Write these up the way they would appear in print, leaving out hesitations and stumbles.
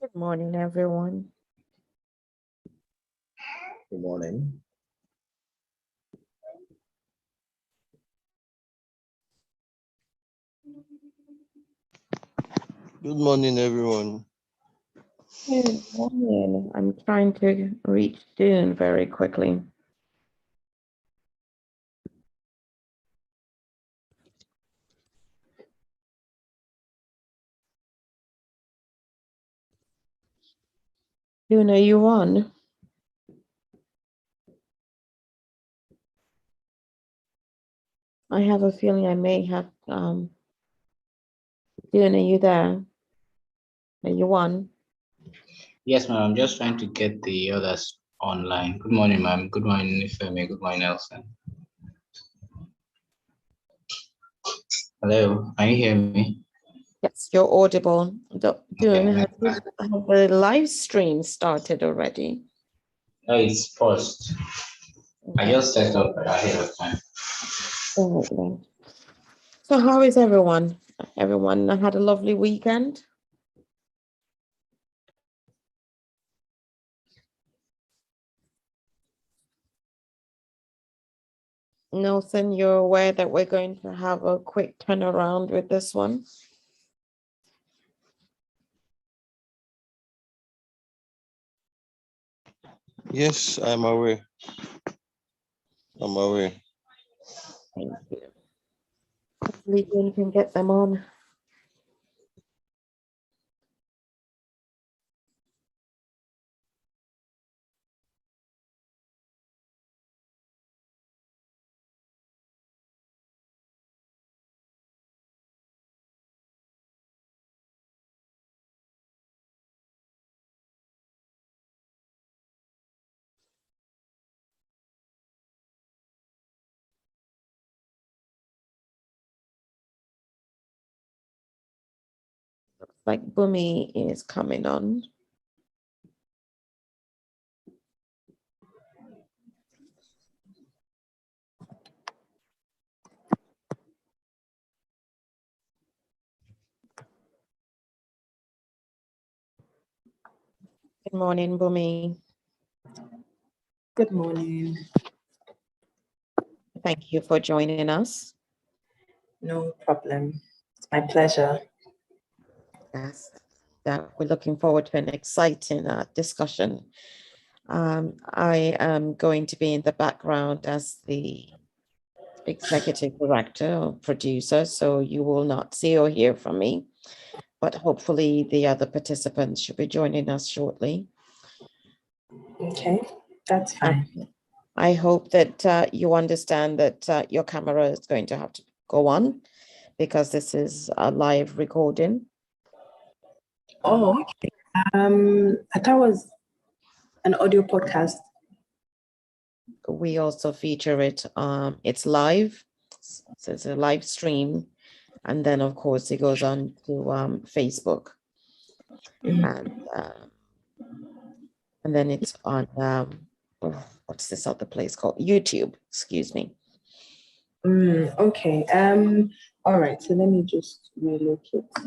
Good morning, everyone. Good morning. Good morning, everyone. Good morning. I'm trying to reach Dune very quickly. Dune, are you on? I have a feeling I may have, Dune, are you there? Are you on? Yes, ma'am. I'm just trying to get the others online. Good morning, ma'am. Good morning, Ifemi. Good morning, Nelson. Hello, can you hear me? Yes, you're audible. Dune, Okay. has the live stream started already? No, it's paused. I just set up ahead of time. All right, then. So how is everyone? Everyone had a lovely weekend? Nelson, you're aware that we're going to have a quick turnaround with this one? Yes, I'm aware. I'm aware. Thank you. Hopefully we can get them on. Looks like Bunmi is coming on. Good morning, Bunmi. Good morning. Thank you for joining us. No problem. It's my pleasure. Yes, that we're looking forward to an exciting discussion. I am going to be in the background as the executive director or producer, so you will not see or hear from me, but hopefully the other participants should be joining us shortly. Okay, that's fine. I hope that you understand that your camera is going to have to go on because this is a live recording. Oh, okay. I thought it was an audio podcast. We also feature it. It's live, so it's a live stream, and then of course it goes on to Facebook, and then it's on what's this other place called? YouTube. Excuse me. Okay. All right. So let me just relocate my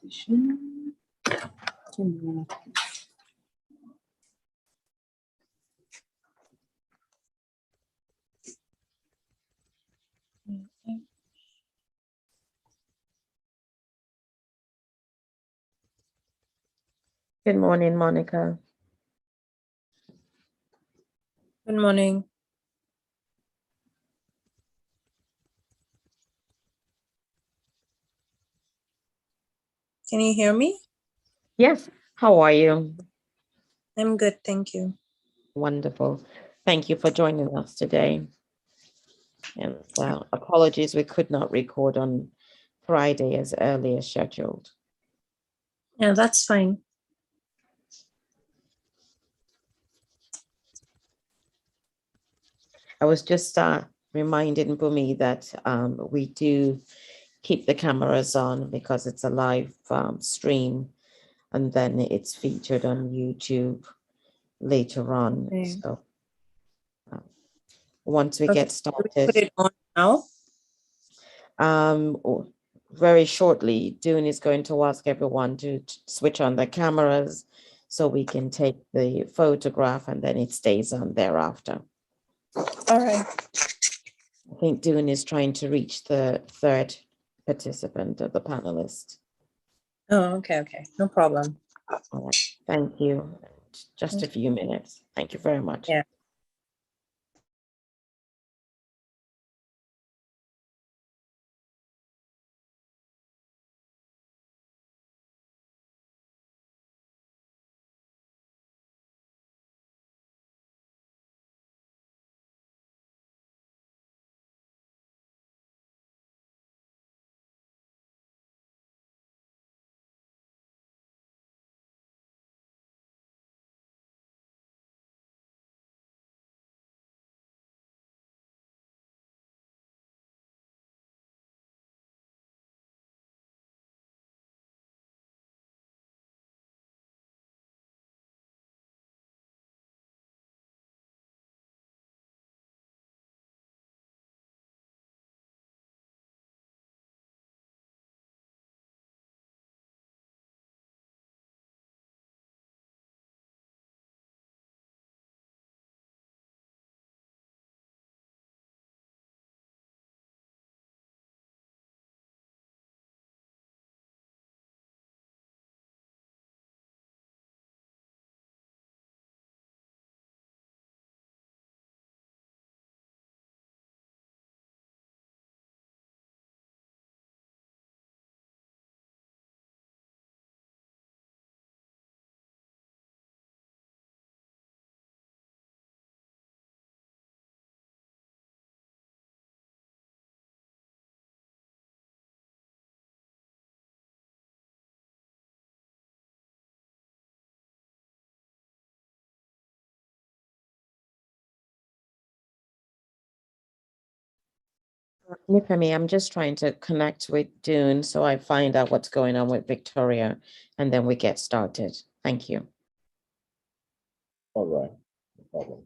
position. Good morning, Monica. Good morning. Can you hear me? Yes, how are you? I'm good, thank you. Wonderful. Thank you for joining us today. And apologies, we could not record on Friday as early as scheduled. Yeah, that's fine. I was just reminding Bunmi that we do keep the cameras on because it's a live stream, and then it's featured on YouTube later on. Okay. So once we Okay, get so we put started, it on now. very shortly, Dune is going to ask everyone to switch on their cameras so we can take the photograph, and then it stays on thereafter. All right. I think Dune is trying to reach the third participant of the panelist. Oh, okay, no problem. All right, thank you. Just a few minutes. Thank you very much. Yeah. Nifemi, I'm just trying to connect with Dune so I find out what's going on with Victoria, and then we get started. Thank you. All right, no problem.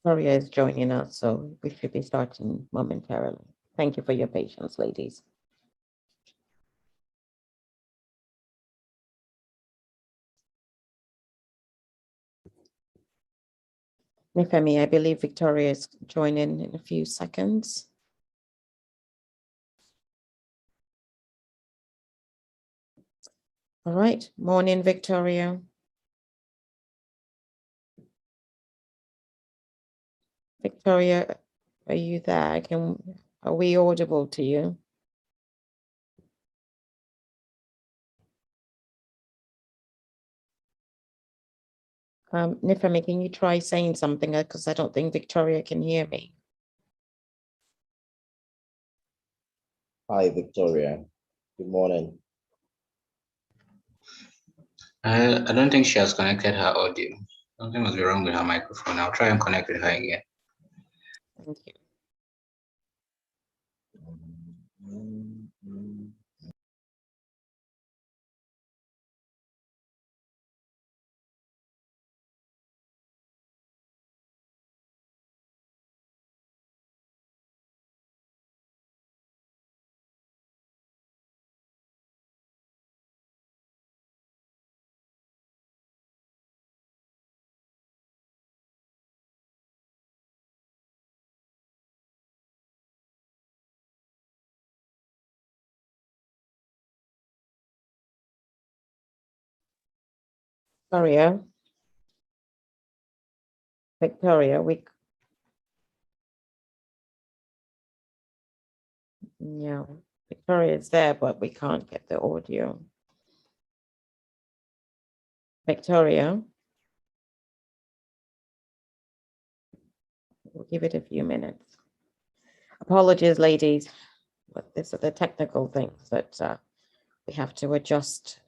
Victoria is joining us, so we should be starting momentarily. Thank you for your patience, ladies. Nifemi, I believe Victoria is joining in a few seconds. All right, morning, Victoria. Victoria, are you there? Are we audible to you? Nifemi, can you try saying something? Because I don't think Victoria can hear me. Hi, Victoria. Good morning. I don't think she has connected her audio. Something must be wrong with her microphone. I'll try and connect with her again. Thank you. Victoria. Victoria, yeah, Victoria is there, but we can't get the audio. Victoria. We'll give it a few minutes. Apologies, ladies, but these are the technical things that we have to adjust.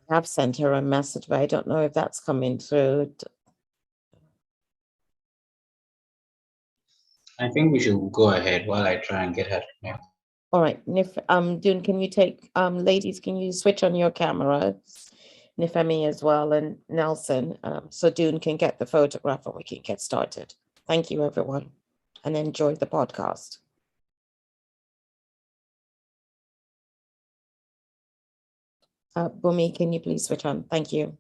I've sent her a message, but I don't know if that's coming through. I think we should go ahead while I try and get her to connect. All right, Dune, can you take, ladies, can you switch on your camera? Nifemi as well, and Nelson, so Dune can get the photograph and we can get started. Thank you, everyone, and enjoy the podcast. Bunmi, can you please switch on? Thank you.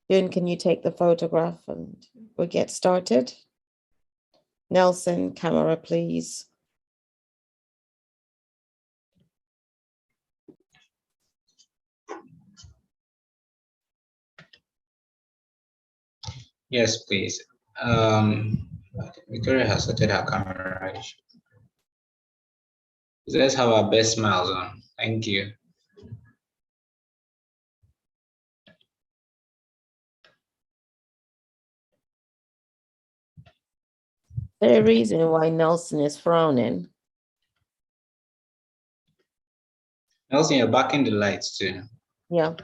Dune, can you take the photograph and we'll get started? Nelson, camera, please. Yes, please. Victoria has started her camera, right? Let's have our best smiles on. Thank you. Is there a reason why Nelson is frowning? Nelson, you're back in the lights too. Yeah.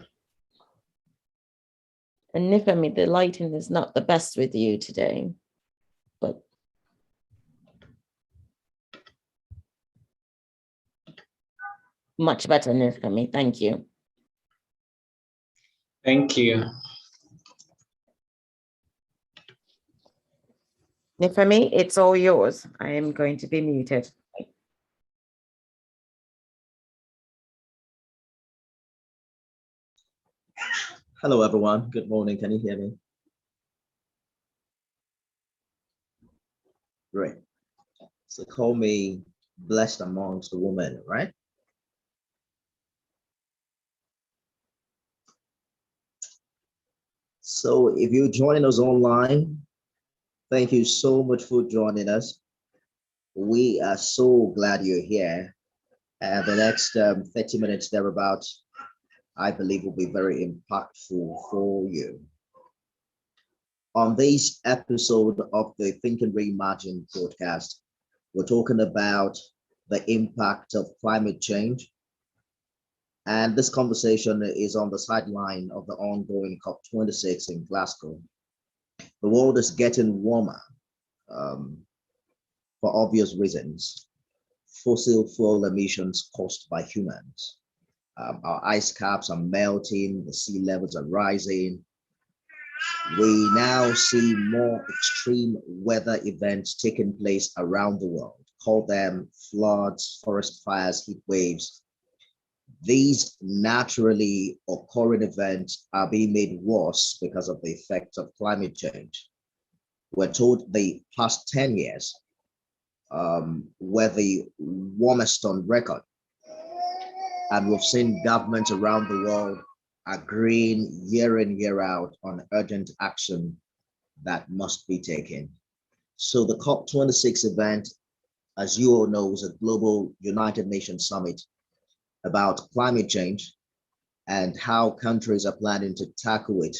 And Nifemi, the lighting is not the best with you today, but much better, Nifemi. Thank you. Thank you. Nifemi, it's all yours. I am going to be muted. Hello, everyone. Good morning. Can you hear me? Great. So call me blessed amongst the women, right? So if you're joining us online, thank you so much for joining us. We are so glad you're here. And the next 30 minutes thereabouts, I believe will be very impactful for you. On this episode of the Think and Reimagine podcast, we're talking about the impact of climate change. And this conversation is on the sideline of the ongoing COP26 in Glasgow. The world is getting warmer for obvious reasons. Fossil fuel emissions caused by humans. Our ice caps are melting, the sea levels are rising. We now see more extreme weather events taking place around the world. Call them floods, forest fires, heat waves. These naturally occurring events are being made worse because of the effects of climate change. We're told the past 10 years were the warmest on record. And we've seen governments around the world agreeing year in, year out on urgent action that must be taken. So the COP26 event, as you all know, is a global United Nations summit about climate change and how countries are planning to tackle it.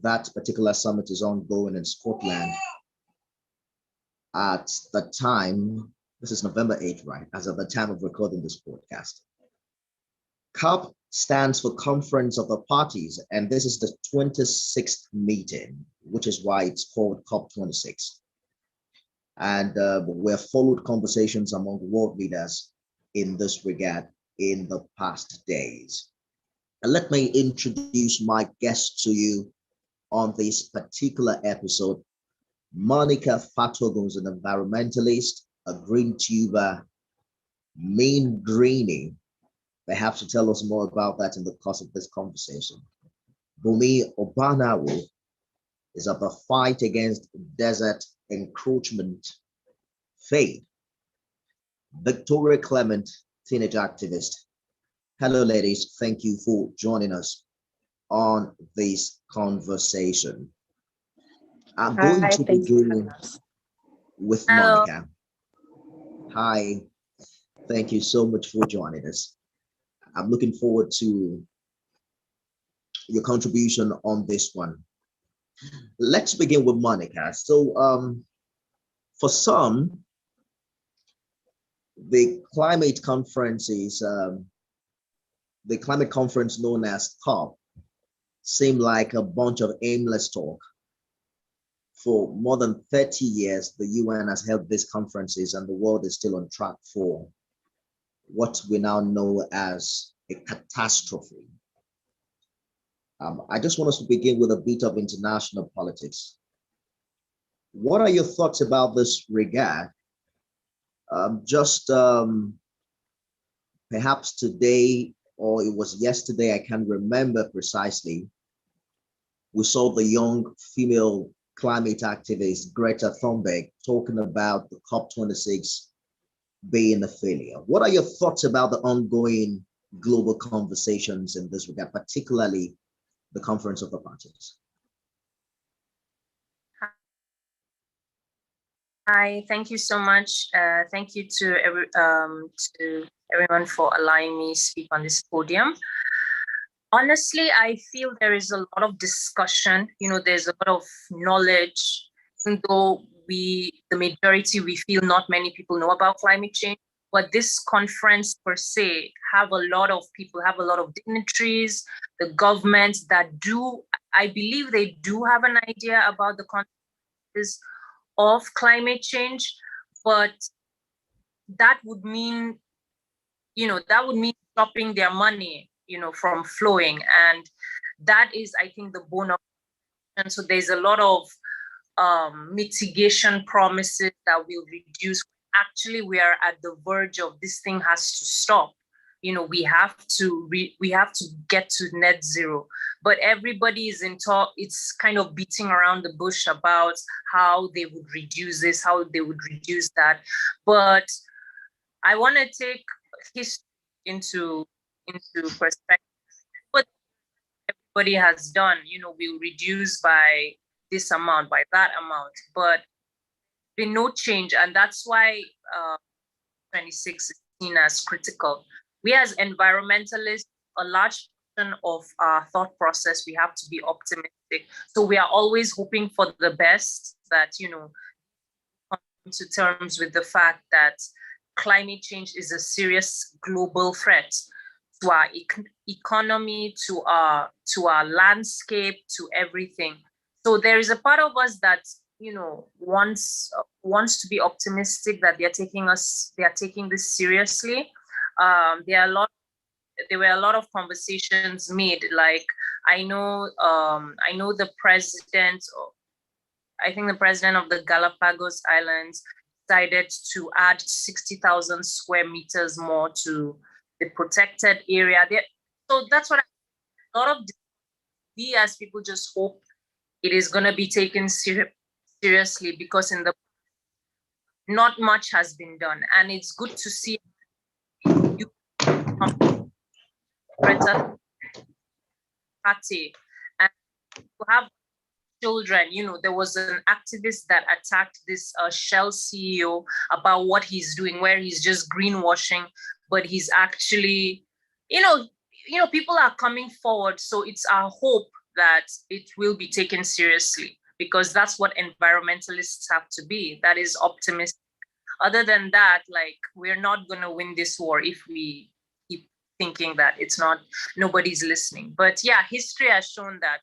That particular summit is ongoing in Scotland. At the time, this is November 8th, right? As of the time of recording this podcast. COP stands for Conference of the Parties, and this is the 26th meeting, which is why it's called COP26. And we have followed conversations among world leaders in this regard in the past days. And let me introduce my guest to you on this particular episode. Monica Fatogun is an environmentalist, a Greentuber, MeanGreenie. They have to tell us more about that in the course of this conversation. Bunmi Obanawu is of the fight against desert encroachment fade. Victoria Clement, teenage activist. Hello, ladies. Thank you for joining us on this conversation. I'm going to begin with Monica. Hi. Thank you so much for joining us. I'm looking forward to your contribution on this one. Let's begin with Monica. So for some, the climate conferences, the climate conference known as COP, seem like a bunch of aimless talk. For more than 30 years, the UN has held these conferences and the world is still on track for what we now know as a catastrophe. I just want us to begin with a bit of international politics. What are your thoughts about this regard? Perhaps today, or it was yesterday, I can't remember precisely, we saw the young female climate activist Greta Thunberg talking about the COP26 being a failure. What are your thoughts about the ongoing global conversations in this regard, particularly the Conference of the Parties? Hi, thank you so much. Thank you to everyone for allowing me to speak on this podium. Honestly, I feel there is a lot of discussion. There's a lot of knowledge, even though the majority, we feel not many people know about climate change. But this conference per se have a lot of people, have a lot of dignitaries, the governments that do, I believe they do have an idea about the consequences of climate change, but that would mean, stopping their money, from flowing. And that is, I think, the bone of it. And so there's a lot of mitigation promises that will reduce. Actually, we are at the verge of this thing has to stop. We have to get to net zero. But everybody is in talk. It's kind of beating around the bush about how they would reduce this, how they would reduce that. But I want to take history into perspective. What everybody has done, we'll reduce by this amount, by that amount, but been no change. And that's why 26 is seen as critical. We as environmentalists, a large portion of our thought process, we have to be optimistic. So we are always hoping for the best, that, come to terms with the fact that climate change is a serious global threat to our economy, to our landscape, to everything. So there is a part of us that wants to be optimistic that they are taking this seriously. There were a lot of conversations made. Like I know the president. I think the president of the Galapagos Islands decided to add 60,000 square meters more to the protected area. So that's what a lot of we as people just hope it is going to be taken seriously, because not much has been done, and it's good to see you Greta party and to have children. There was an activist that attacked this Shell CEO about what he's doing, where he's just greenwashing, but he's actually, people are coming forward. So it's our hope that it will be taken seriously, because that's what environmentalists have to be. That is optimistic. Other than that, we're not going to win this war if we keep thinking that nobody's listening. But yeah, history has shown that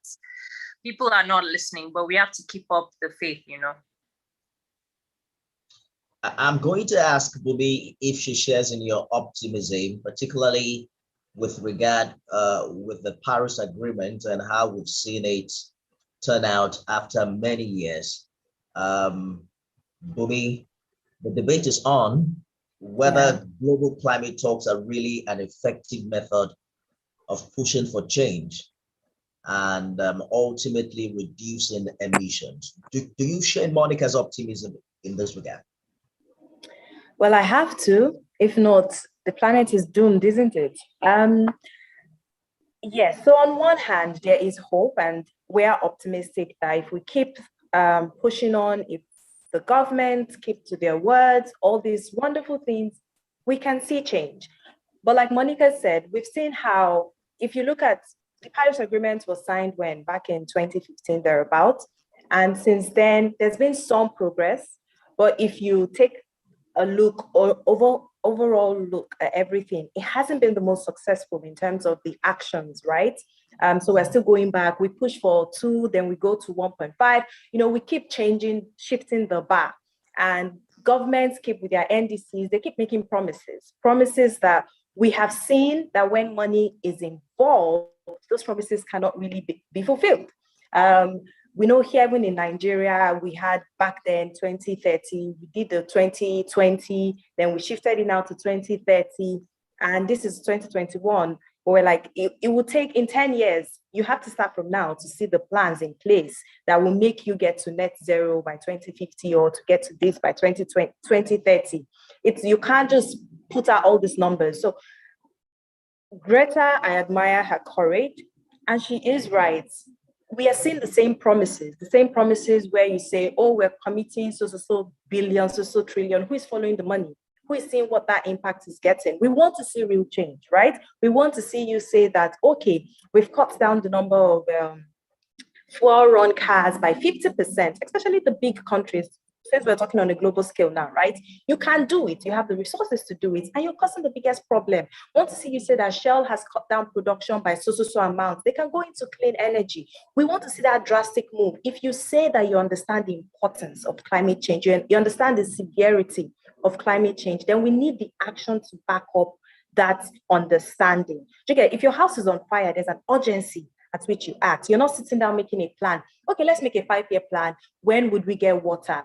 people are not listening, but we have to keep up the faith, I'm going to ask Bunmi if she shares in your optimism, particularly with regard with the Paris Agreement and how we've seen it turn out after many years. Bunmi, the debate is on whether global climate talks are really an effective method of pushing for change and ultimately reducing emissions. Do you share Monica's optimism in this regard? Well, I have to. If not, the planet is doomed, isn't it? Yes. So on one hand, there is hope, and we are optimistic that if we keep pushing on, if the government keep to their words, all these wonderful things, we can see change. But like Monica said, we've seen how, if you look at the Paris Agreement was signed when? Back in 2015, thereabouts. And since then, there's been some progress. But if you take a look or overall look at everything, it hasn't been the most successful in terms of the actions, right? So we're still going back. We push for 2, then we go to 1.5. We keep changing, shifting the bar. And governments keep with their NDCs, they keep making promises that we have seen that when money is involved, those promises cannot really be fulfilled. We know here, even in Nigeria, we had back then 2030, we did the 2020, then we shifted it now to 2030, and this is 2021. We're like, it will take in 10 years, you have to start from now to see the plans in place that will make you get to net zero by 2050 or to get to this by 2030. You can't just put out all these numbers. So Greta, I admire her courage, and she is right. We are seeing the same promises where you say, oh, we're committing so billion, so trillion. Who is following the money? Who is seeing what that impact is getting? We want to see real change, right? We want to see you say that, okay, we've cut down the number of fuel-run cars by 50%, especially the big countries. Since we're talking on a global scale now, right? You can do it. You have the resources to do it, and you're causing the biggest problem. I want to see you say that Shell has cut down production by so amounts. They can go into clean energy. We want to see that drastic move. If you say that you understand the importance of climate change, you understand the severity of climate change, then we need the action to back up that understanding. If your house is on fire, there's an urgency at which you act. You're not sitting down making a plan. Okay, let's make a 5-year plan. When would we get water?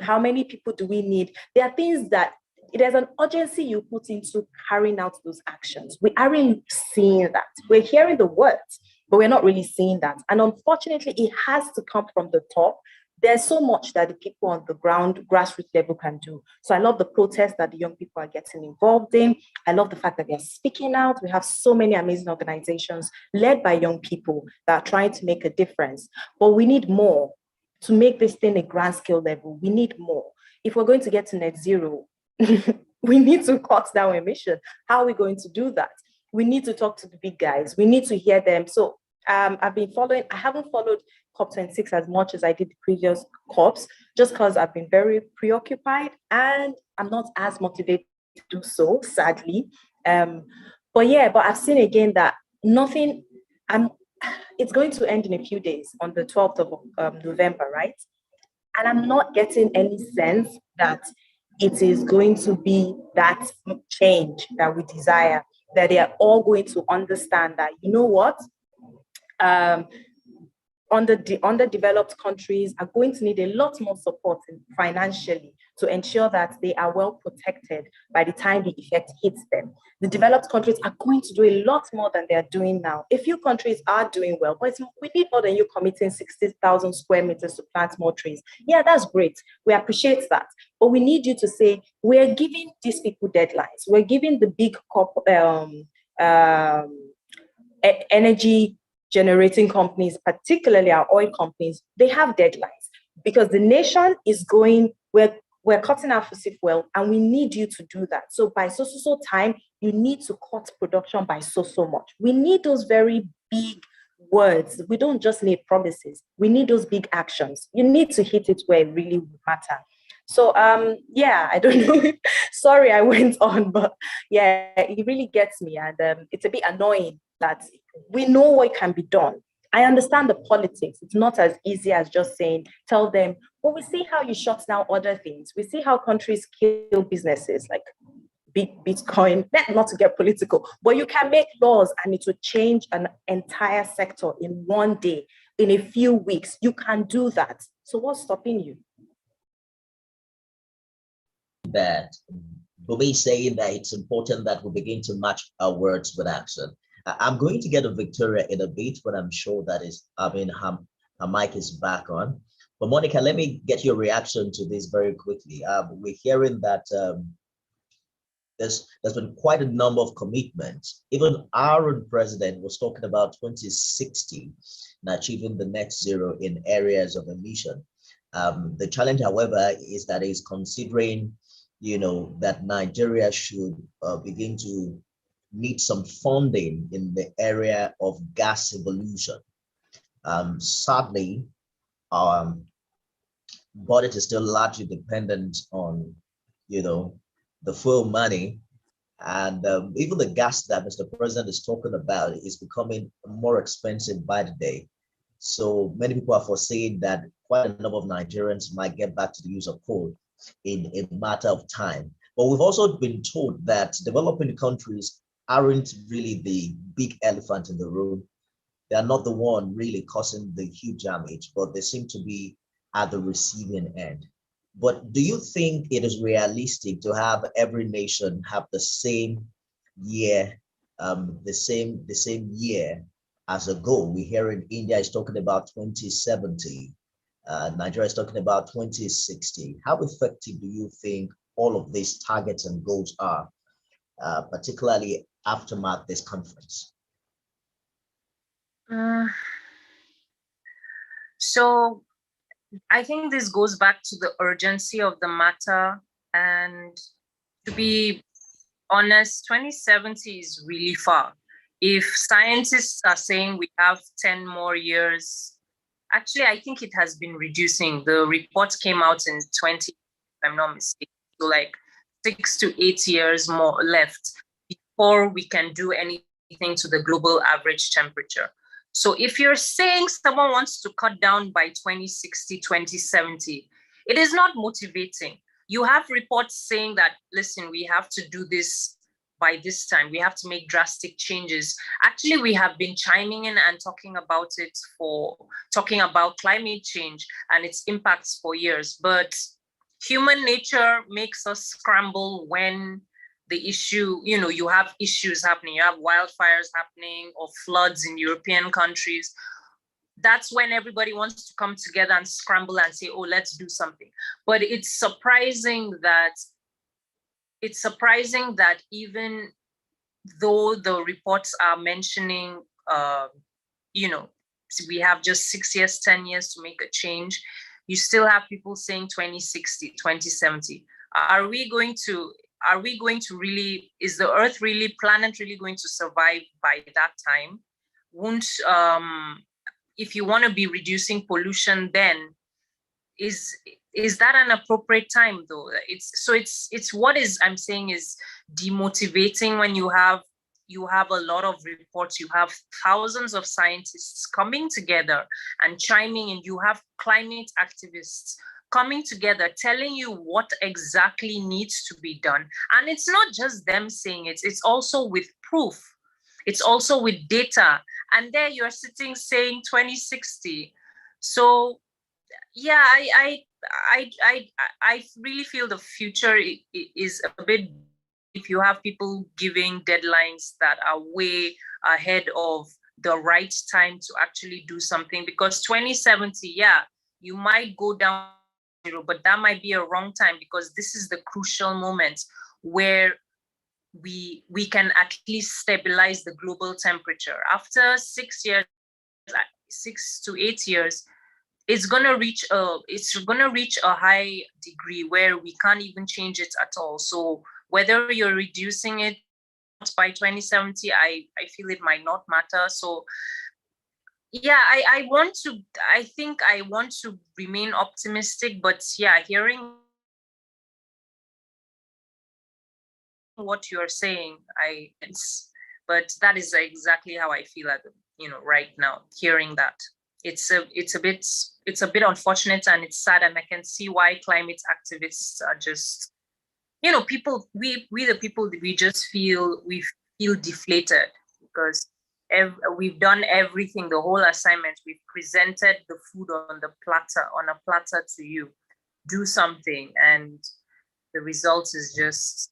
How many people do we need? There are things that there's an urgency you put into carrying out those actions. We aren't seeing that. We're hearing the words, but we're not really seeing that. And unfortunately, it has to come from the top. There's so much that the people on the ground, grassroots level can do. So I love the protest that the young people are getting involved in. I love the fact that they're speaking out. We have so many amazing organizations led by young people that are trying to make a difference. But we need more. To make this thing a grand scale level, we need more. If we're going to get to net zero, we need to cut down emission. How are we going to do that? We need to talk to the big guys. We need to hear them. So I haven't followed COP26 as much as I did the previous COPs, just because I've been very preoccupied and I'm not as motivated to do so, sadly. But I've seen again that it's going to end in a few days on the 12th of November, right? And I'm not getting any sense that it is going to be that change that we desire, that they are all going to understand that, you know what? Underdeveloped countries are going to need a lot more support financially to ensure that they are well protected by the time the effect hits them. The developed countries are going to do a lot more than they're doing now. A few countries are doing well, but we need more than you committing 60,000 square meters to plant more trees. Yeah, that's great. We appreciate that. But we need you to say, we're giving these people deadlines. We're giving the big energy generating companies, particularly our oil companies, they have deadlines because the nation is going, we're cutting our fossil fuel and we need you to do that. So by so time, you need to cut production by so much. We need those very big words. We don't just need promises. We need those big actions. You need to hit it where it really would matter. So, I don't know. Sorry, I went on, but yeah, it really gets me. And it's a bit annoying that we know what can be done. I understand the politics. It's not as easy as just saying, tell them, well, we see how you shut down other things. We see how countries kill businesses like Bitcoin, not to get political, but you can make laws and it will change an entire sector in one day, in a few weeks. You can do that. So what's stopping you? That Bunmi saying that it's important that we begin to match our words with action. I'm going to get a Victoria in a bit, but I'm sure that is, her mic is back on. But Monica, let me get your reaction to this very quickly. We're hearing that there's been quite a number of commitments. Even our own president was talking about 2060 and achieving the net zero in areas of emission. The challenge, however, is that he's considering, that Nigeria should begin to need some funding in the area of gas evolution. Sadly, our budget is still largely dependent on, the fuel money, and even the gas that Mr. President is talking about is becoming more expensive by the day. So many people are foreseeing that quite a number of Nigerians might get back to the use of coal in a matter of time. But we've also been told that developing countries aren't really the big elephant in the room. They are not the one really causing the huge damage, but they seem to be at the receiving end. But do you think it is realistic to have every nation have the same year, the same year as a goal? We're hearing India is talking about 2070, Nigeria is talking about 2060. How effective do you think all of these targets and goals are, particularly aftermath this conference? So I think this goes back to the urgency of the matter. And to be honest, 2070 is really far. If scientists are saying we have 10 more years, actually, I think it has been reducing. The report came out in 20, if I'm not mistaken. So like 6 to 8 years more left before we can do anything to the global average temperature. So if you're saying someone wants to cut down by 2060, 2070, it is not motivating. You have reports saying that, listen, we have to do this by this time. We have to make drastic changes. Actually, we have been chiming in and talking about climate change and its impacts for years. But human nature makes us scramble when the issue, you have issues happening, you have wildfires happening or floods in European countries. That's when everybody wants to come together and scramble and say, oh, let's do something. But it's surprising that even though the reports are mentioning, we have just 6 years, 10 years to make a change, you still have people saying 2060, 2070. Are we going to really, is the Earth really, planet really going to survive by that time? If you want to be reducing pollution, then is that an appropriate time though? It's what is, I'm saying, is demotivating when you have a lot of reports, you have thousands of scientists coming together and chiming in, you have climate activists coming together, telling you what exactly needs to be done. And it's not just them saying it, it's also with proof. It's also with data. And there you're sitting saying 2060. So yeah, I really feel the future is a bit, if you have people giving deadlines that are way ahead of the right time to actually do something, because 2070, yeah, you might go down, but that might be a wrong time, because this is the crucial moment where we can at least stabilize the global temperature. After 6 years, 6 to 8 years, it's gonna reach a high degree where we can't even change it at all. So whether you're reducing it by 2070, I feel it might not matter. So yeah, I think I want to remain optimistic, but yeah, hearing what you're saying, but that is exactly how I feel at right now, hearing that. It's a bit unfortunate, and it's sad, and I can see why climate activists are just, people, we the people, we just feel deflated, because we've done everything, the whole assignment. We've presented the food on a platter to you. Do something, and the result is just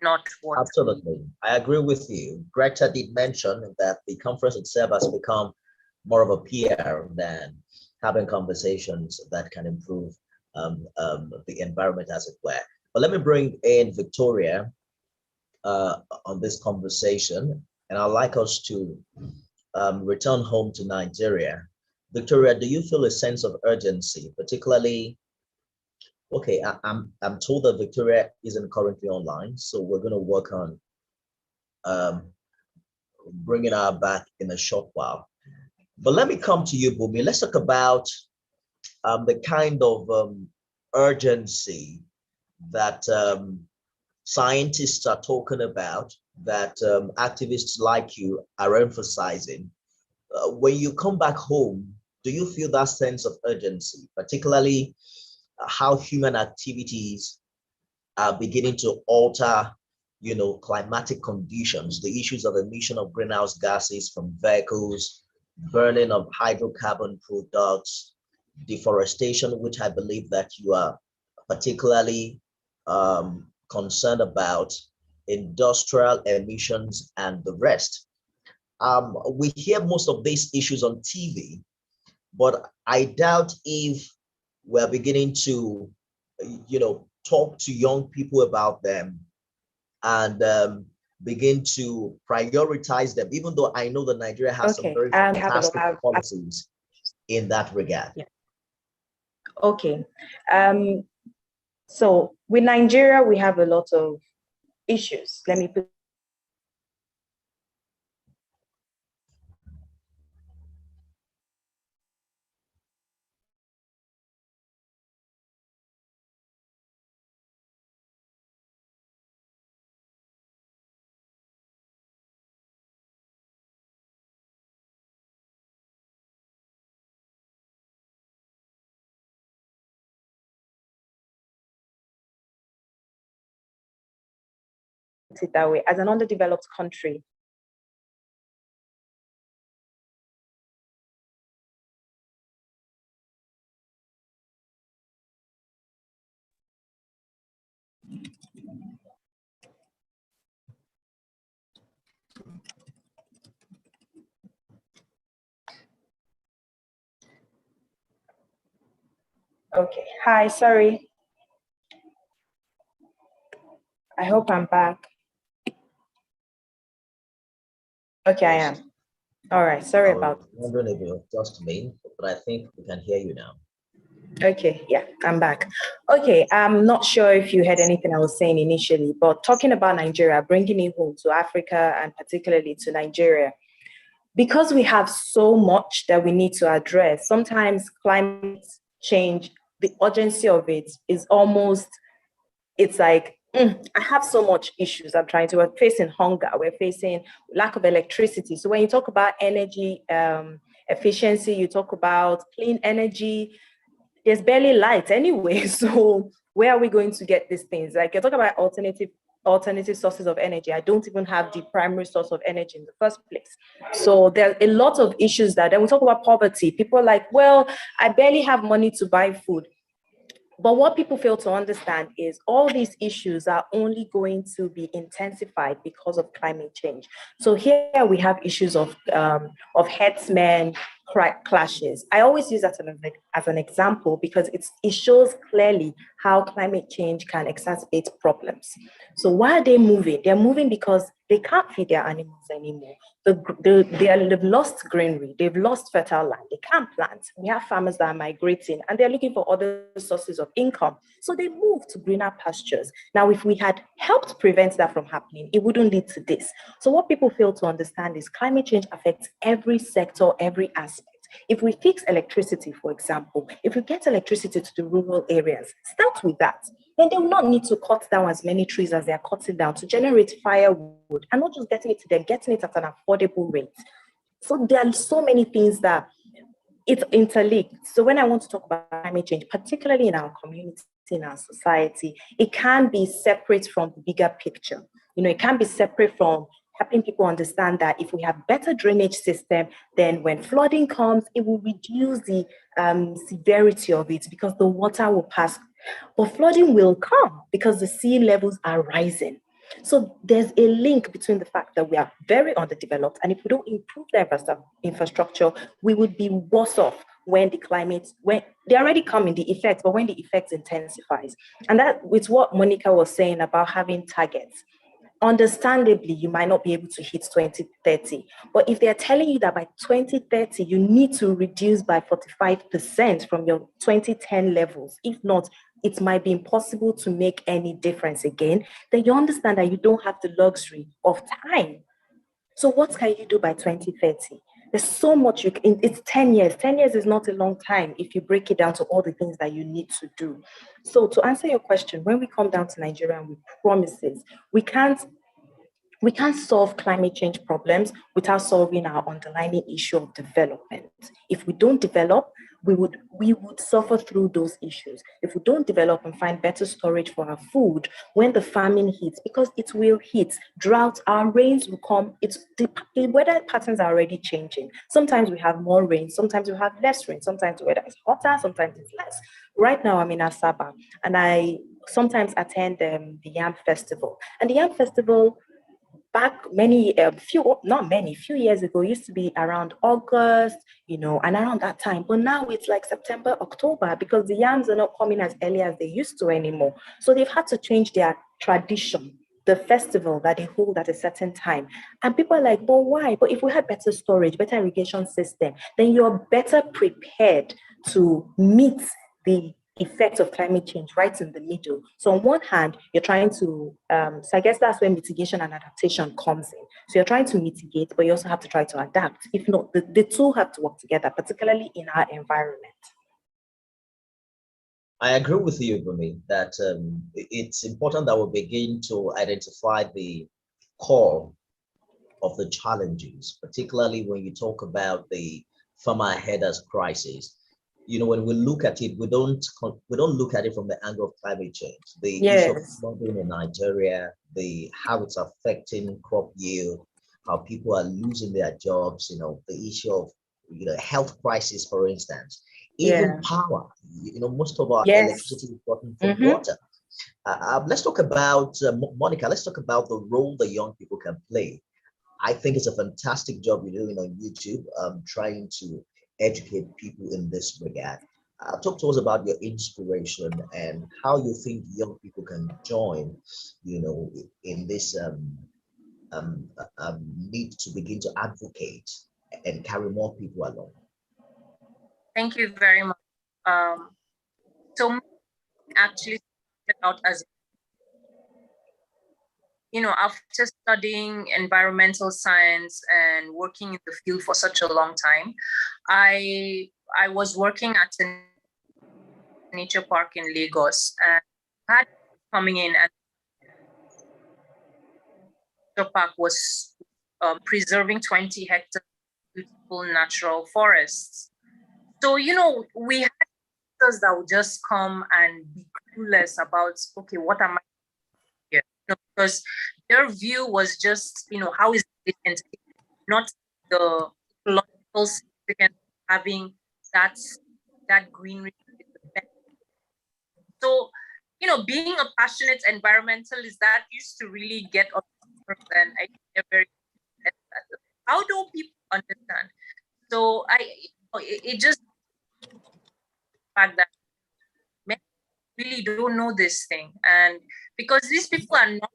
not what. Absolutely. I agree with you. Greta did mention that the conference itself has become more of a PR than having conversations that can improve the environment, as it were. But let me bring in Victoria on this conversation, and I'd like us to return home to Nigeria. Victoria, do you feel a sense of urgency, particularly? Okay, I'm told that Victoria isn't currently online, so we're going to work on bringing her back in a short while. But let me come to you, Bunmi. Let's talk about the kind of urgency that scientists are talking about, that activists like you are emphasizing. When you come back home, do you feel that sense of urgency, particularly how human activities are beginning to alter, climatic conditions, the issues of emission of greenhouse gases from vehicles, burning of hydrocarbon products, deforestation, which I believe that you are particularly concerned about, industrial emissions, and the rest. We hear most of these issues on TV, but I doubt if we're beginning to, talk to young people about them and begin to prioritize them, even though I know that Nigeria has some very fantastic policies in that regard. Yeah. Okay. So with Nigeria, we have a lot of issues. Let me put it that way. As an underdeveloped country, okay. Hi, sorry. I hope I'm back. Okay, I am. All right, sorry about that. I'm wondering if you're just me, but I think we can hear you now. Okay, yeah, I'm back. Okay, I'm not sure if you heard anything I was saying initially, but talking about Nigeria, bringing it home to Africa and particularly to Nigeria, because we have so much that we need to address. Sometimes climate change, the urgency of it is almost, it's like, I have so much issues we're facing hunger, we're facing lack of electricity. So when you talk about energy efficiency, you talk about clean energy, there's barely light anyway. So where are we going to get these things? Like you're talking about alternative sources of energy. I don't even have the primary source of energy in the first place. So there are a lot of issues that, and we talk about poverty. People are like, well, I barely have money to buy food. But what people fail to understand is all these issues are only going to be intensified because of climate change. So here we have issues of herdsmen clashes. I always use that as an example because it shows clearly how climate change can exacerbate problems. So why are they moving? They're moving because they can't feed their animals anymore. They've lost greenery, they've lost fertile land, they can't plant. We have farmers that are migrating and they're looking for other sources of income. So they move to greener pastures. Now, if we had helped prevent that from happening, it wouldn't lead to this. So what people fail to understand is climate change affects every sector, every aspect. If we fix electricity, for example, if we get electricity to the rural areas, start with that. Then they will not need to cut down as many trees as they are cutting down to generate firewood, and not just getting it to them, getting it at an affordable rate. So there are so many things that it's interlinked. So when I want to talk about climate change, particularly in our community, in our society, it can be separate from the bigger picture. It can be separate from helping people understand that if we have better drainage system, then when flooding comes, it will reduce the severity of it because the water will pass. But flooding will come because the sea levels are rising. So there's a link between the fact that we are very underdeveloped, and if we don't improve the infrastructure, we would be worse off when they already come in the effects, but when the effects intensifies. And that with what Monica was saying about having targets. Understandably, you might not be able to hit 2030, but if they're telling you that by 2030, you need to reduce by 45% from your 2010 levels, if not, it might be impossible to make any difference again, then you understand that you don't have the luxury of time. So what can you do by 2030? There's so much it's 10 years. 10 years is not a long time if you break it down to all the things that you need to do. So to answer your question, when we come down to Nigeria with promises, we can't solve climate change problems without solving our underlying issue of development. If we don't develop, we would suffer through those issues. If we don't develop and find better storage for our food, when the famine hits, because it will hit, drought, our rains will come. The weather patterns are already changing. Sometimes we have more rain, sometimes we have less rain, sometimes the weather is hotter, sometimes it's less. Right now I'm in Asaba, and I sometimes attend the Yam Festival. And the Yam Festival, back few years ago, used to be around August, and around that time. But now it's like September, October, because the yams are not coming as early as they used to anymore. So they've had to change their tradition, the festival that they hold at a certain time. And people are like, but why? But if we had better storage, better irrigation system, then you're better prepared to meet the effects of climate change right in the middle. So on one hand, you're trying to, so I guess that's where mitigation and adaptation comes in. So you're trying to mitigate, but you also have to try to adapt. If not, the two have to work together, particularly in our environment. I agree with you, Bunmi, that it's important that we begin to identify the core of the challenges, particularly when you talk about the farmer headers crisis. When we look at it, we don't look at it from the angle of climate change. The issue of flooding in Nigeria, how it's affecting crop yield, how people are losing their jobs, the issue of health crisis, for instance, even power. Most of our electricity is gotten from water. Let's talk about Monica. Let's talk about the role the young people can play. I think it's a fantastic job you're doing on YouTube, trying to educate people in this regard. Talk to us about your inspiration and how you think young people can join, in this need to begin to advocate and carry more people along. Thank you very much. So actually started out as, after studying environmental science and working in the field for such a long time, I was working at a nature park in Lagos, and had coming in, and the park was preserving 20 hectares of beautiful natural forests. So, we had visitors that would just come and be clueless about, okay, what am I here? Because their view was just, how is it, not the ecological significance of having that greenery. So, being a passionate environmentalist, that used to really get on, and I get very, how do people understand? So it just fact that many really don't know this thing, and because these people are not,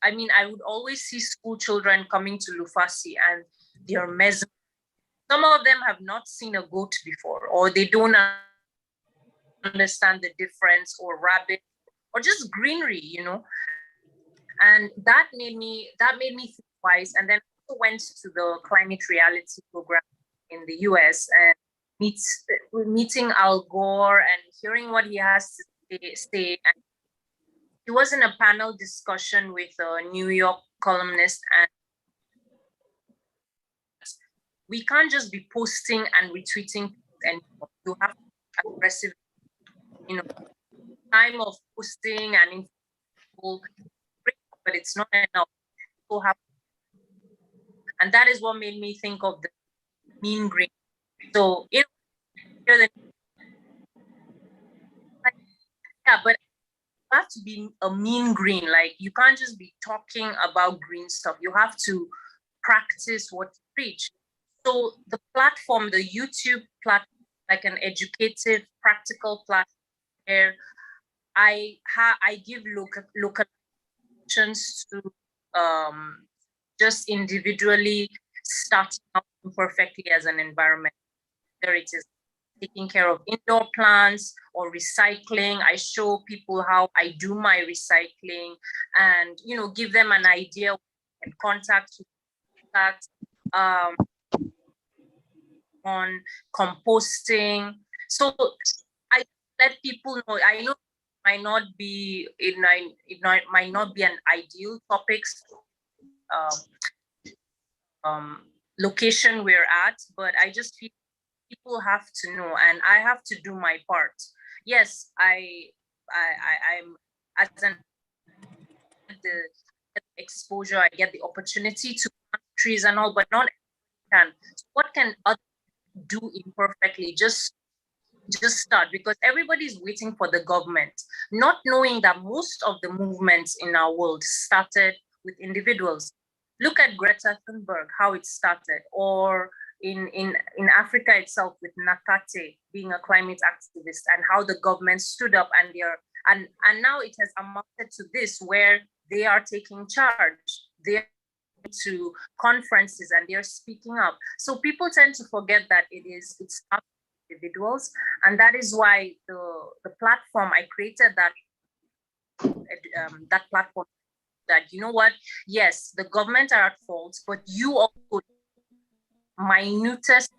I would always see school children coming to Lufasi and they are mesmerized. Some of them have not seen a goat before, or they don't understand the difference, or rabbit, or just greenery, and that made me think twice. And then I went to the climate reality program in the US and meeting Al Gore and hearing what he has to say. And he was in a panel discussion with a New York columnist, and we can't just be posting and retweeting, and you have to be aggressive, time of posting and but it's not enough. People have, and that is what made me think of the MeanGreenie. So yeah, but you have to be a mean green. Like, you can't just be talking about green stuff. You have to practice what you preach. So the platform, the YouTube platform, like an educative, practical platform where I give local actions to just individually starting out imperfectly as an environment. Whether it is taking care of indoor plants or recycling, I show people how I do my recycling, and give them an idea and contact on composting. So I let people know. I know it might not be an ideal topics location we're at, but I just feel people have to know, and I have to do my part. Yes, I'm as an the exposure, I get the opportunity to plant trees and all, but not can. So what can others do imperfectly? Just start, because everybody's waiting for the government, not knowing that most of the movements in our world started with individuals. Look at Greta Thunberg, how it started, or in Africa itself with Nakate being a climate activist, and how the government stood up, and now it has amounted to this, where they are taking charge. They're to conferences and they're speaking up. So people tend to forget that it's up to individuals, and that is why the platform I created, that platform, that what, yes, the government are at fault, but you also minutest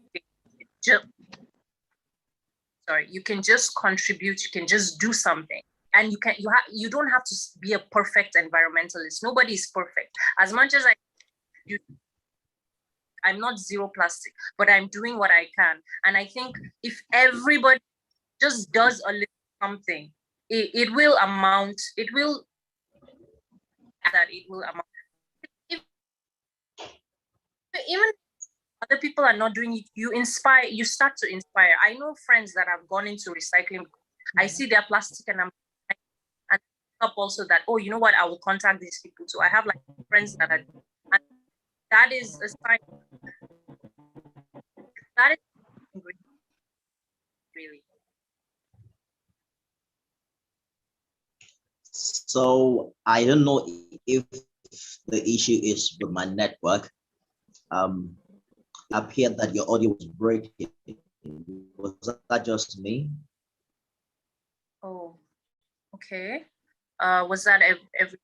you can just contribute, you can just do something, and you don't have to be a perfect environmentalist. Nobody is perfect. As much as I'm not zero plastic, but I'm doing what I can. And I think if everybody just does a little something, it will amount. It will amount. Even other people are not doing it, you start to inspire. I know friends that have gone into recycling. I see their plastic, and I'm up also that, oh, you know what, I will contact these people too. I have like friends that are, and that is a sign. That is really. So I don't know if the issue is with my network. Appeared that your audio was breaking. Was that just me? Oh, okay. Was that every?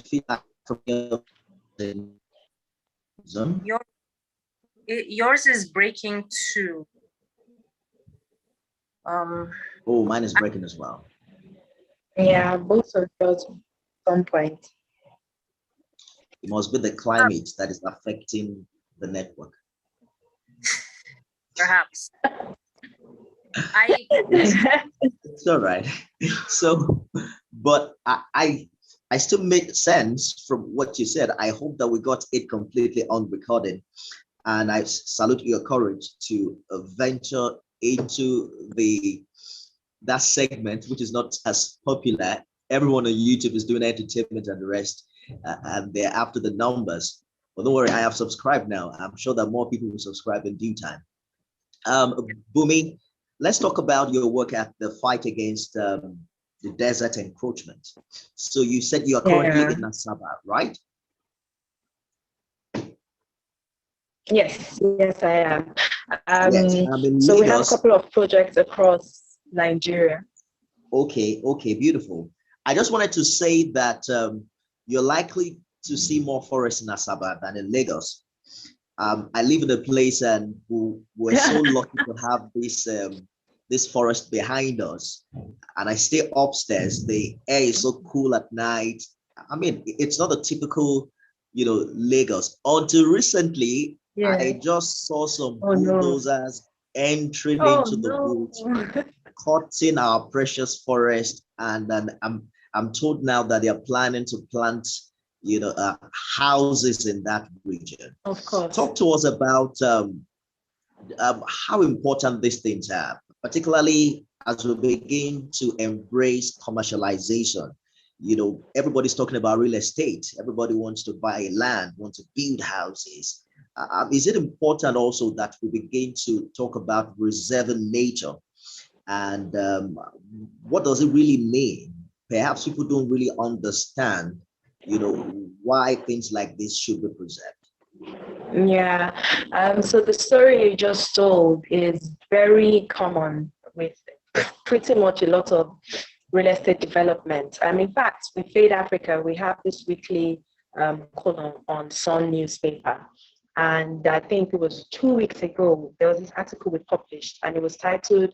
Feedback from your Zoom? Yours is breaking too. Oh, mine is breaking as well. Yeah, both of us at some point. It must be the climate that is affecting the network. Perhaps. It's all right. So, but I still make sense from what you said. I hope that we got it completely on recording, and I salute your courage to venture into that segment, which is not as popular. Everyone on YouTube is doing entertainment and the rest, and they're after the numbers. But don't worry, I have subscribed now. I'm sure that more people will subscribe in due time. Bunmi, let's talk about your work at the fight against the desert encroachment. So you said you are currently in Asaba, right? Yes, I am. Yes, so we have a couple of projects across Nigeria. Okay, beautiful. I just wanted to say that you're likely to see more forests in Asaba than in Lagos. I live in a place and we're so lucky to have this forest behind us, and I stay upstairs. The air is so cool at night. I mean, it's not a typical, Lagos. Until recently, Yeah. I just saw some Oh no. bulldozers entering Oh into the woods, no. cutting our precious forest, and then I'm told now that they are planning to plant, houses in that region. Of course. Talk to us about how important these things are, particularly as we begin to embrace commercialization. Everybody's talking about real estate. Everybody wants to buy land, wants to build houses. Is it important also that we begin to talk about preserving nature? And what does it really mean? Perhaps people don't really understand, why things like this should be preserved. Yeah. So the story you just told is very common with pretty much a lot of real estate development. In fact, with Fade Africa, we have this weekly column on Sun newspaper. And I think it was 2 weeks ago, there was this article we published, and it was titled,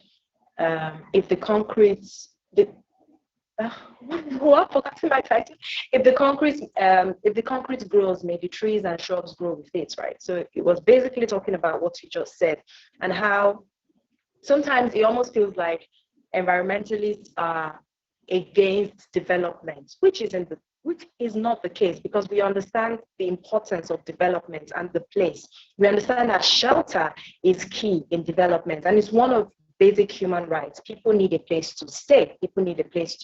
if the concrete, what forgotten my title? If the concrete grows, may the trees and shrubs grow with it, right? So it was basically talking about what you just said, and how sometimes it almost feels like environmentalists are against development, which is not the case, because we understand the importance of development and the place. We understand that shelter is key in development, and it's one of basic human rights. People need a place to stay. People need a place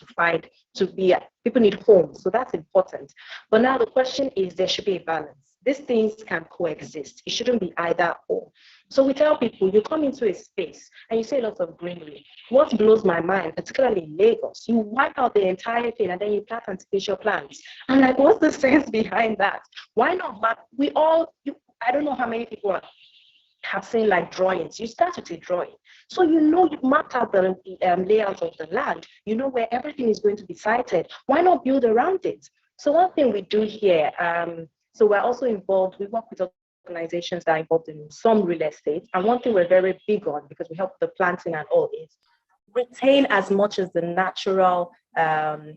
people need homes. So that's important. But now the question is, there should be a balance. These things can coexist. It shouldn't be either or. So we tell people, you come into a space and you see a lot of greenery. What blows my mind, particularly in Lagos, you wipe out the entire thing and then you plant artificial plants. I'm like, what's the sense behind that? Why not map? I don't know how many people have seen like drawings. You start with a drawing. So you've mapped out the layout of the land. You know where everything is going to be sited. Why not build around it? So one thing we do here, so we're also involved, we work with organizations that are involved in some real estate. And one thing we're very big on, because we help the planting and all, is retain as much as the natural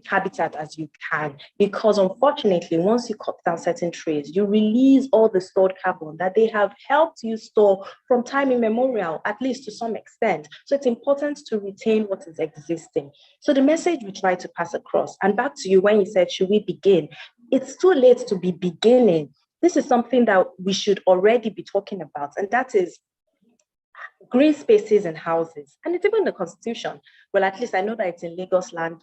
habitat as you can, because unfortunately, once you cut down certain trees, you release all the stored carbon that they have helped you store from time immemorial, at least to some extent. So it's important to retain what is existing. So the message we try to pass across, and back to you when you said, should we begin? It's too late to be beginning. This is something that we should already be talking about, and that is green spaces and houses. And it's even in the constitution. Well, at least I know that it's in Lagos land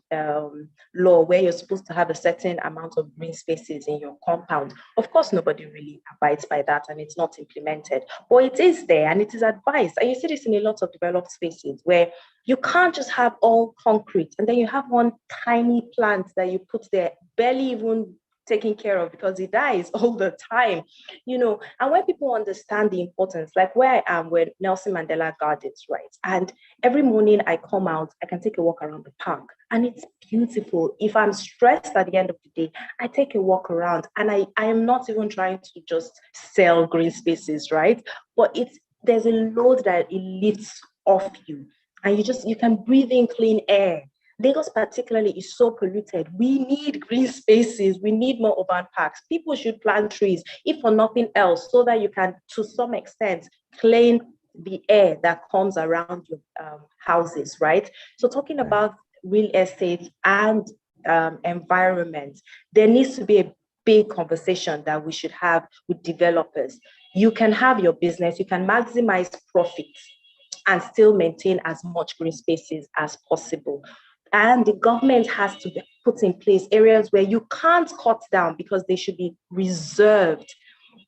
law, where you're supposed to have a certain amount of green spaces in your compound. Of course, nobody really abides by that, and it's not implemented. But it is there, and it is advised. And you see this in a lot of developed spaces, where you can't just have all concrete, and then you have one tiny plant that you put there, barely even taken care of, because it dies all the time, and when people understand the importance, like where I am, where Nelson Mandela Gardens, right? And every morning I come out, I can take a walk around the park, and it's beautiful. If I'm stressed at the end of the day, I take a walk around, and I am not even trying to just sell green spaces, right? But there's a load that it lifts off you, and you can breathe in clean air. Lagos particularly is so polluted. We need green spaces. We need more urban parks. People should plant trees, if for nothing else, so that you can, to some extent, clean the air that comes around your houses, right? So talking about real estate and environment, there needs to be a big conversation that we should have with developers. You can have your business, you can maximize profits and still maintain as much green spaces as possible. And the government has to put in place areas where you can't cut down, because they should be reserved.